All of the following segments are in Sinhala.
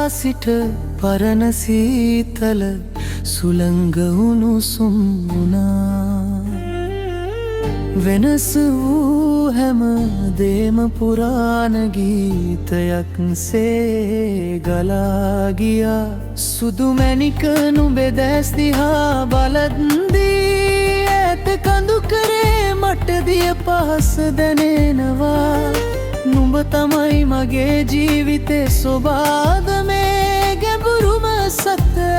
සිට පරණ සීතල සුළංග උණුසුම් වුණා. වෙනස් වූ හැම දේම පුරාණ ගීතයක් සේ ගලා ගියා. සුදු මැණික නුඹේ දැස් දිහා බලද්දී ඇත කඳු කරේ මට දිය පහස දැනෙනවා. නුඹ තමයි මගේ ජීවිතේ සොබාදමේ ගැඹුරුම සත්‍යය.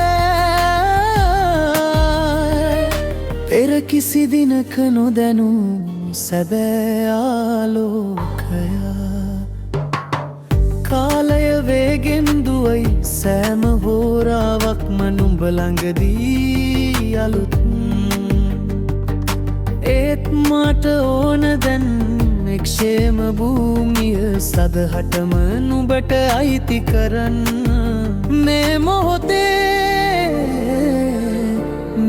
පෙර කිසි දිනක නොදැනු සැබෑ ආලෝකය. කාලය වේගෙන් දුවයි සෑම හෝරාවක්ම නුඹ ළඟදී අලුත්. ඒත් මට ඕන දැන් ක්ෂේම භූමිය සදහටම නුඹට අයිති කරන්න. මේ මොහොතේ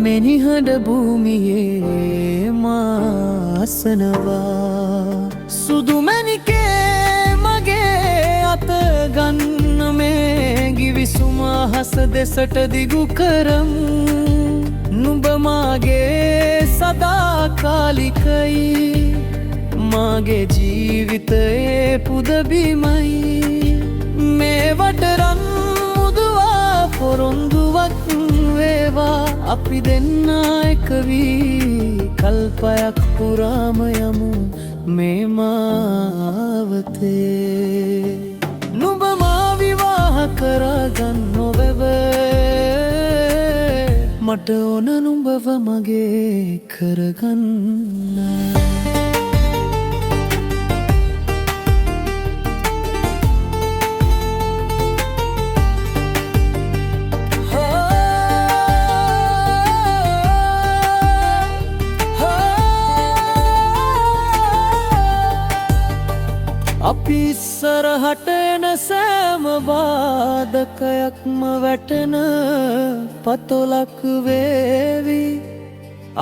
මෙනිහඬ භූමියේ මාසනවා. සුදු මැණිකේ මගේ අත ගන්න මේ ගිවිසුම අහස දෙසට දිගු කරමු. නුඹ මාගේ සදාකාලිකයි. මාගේ ජීවිතයේ පුදබිමයි. මේ වටරන් මුදුවා පොරොන්දුවක් වේවා. අපි දෙන්නා එක වී කල්පයක් පුරාම යමු මේ මාවතේ. නුඹ මා විවාහ කරගන්න නොවැව. මට ඕන නුඹව මගේ කරගන්න. අපි ඉස්සරහට එන සෑම බාධකයක්ම වැටෙන පතොලක් වේවි.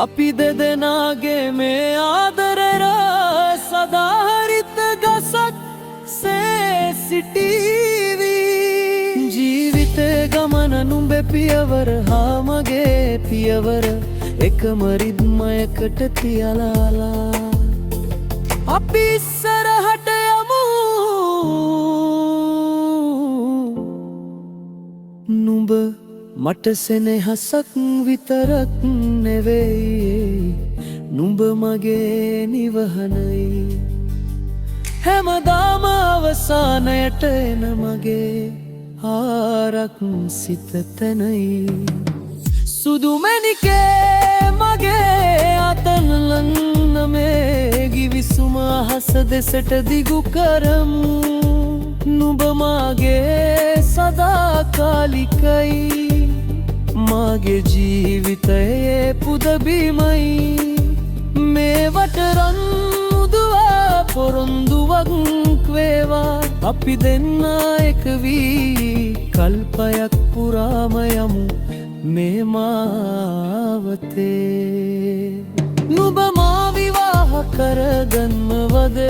අපි දෙදෙනාගේ මේ ආදරය සදාහරිත ගසක් සේ සිටීවි. ජීවිතේ ගමන නුඹේ පියවර හා මගේ පියවර එකම රිද්මයකට තියලාලා. අපි ඉස්සරහට යමු. නුඹ මට සෙනෙහසක් විතරක් නෙවෙයි. නුඹ මගේ නිවහනයි. හැමදාම අවසානයට එන මගේ ආරක්ෂිත තැනයි. සුදු මැණිකේ මගේ අතනලන්න මේ ගිවිසුම අහස දෙසට දිගු කරමු. නුඹ මාගේ සදාකාලිකයි. මාගේ ජීවිතයේ පුදබිමයි. මේ වටරන් මුදුවා පොරොන්දුවක් වේවා. අපි දෙන්නා එක වී කල්පයක් පුරාම යමු මේ මාවතේ. නුඹ මා විවාහ කරගන්නවදේ.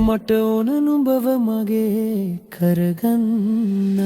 මට ඕන නුඹව මගේ කරගන්න.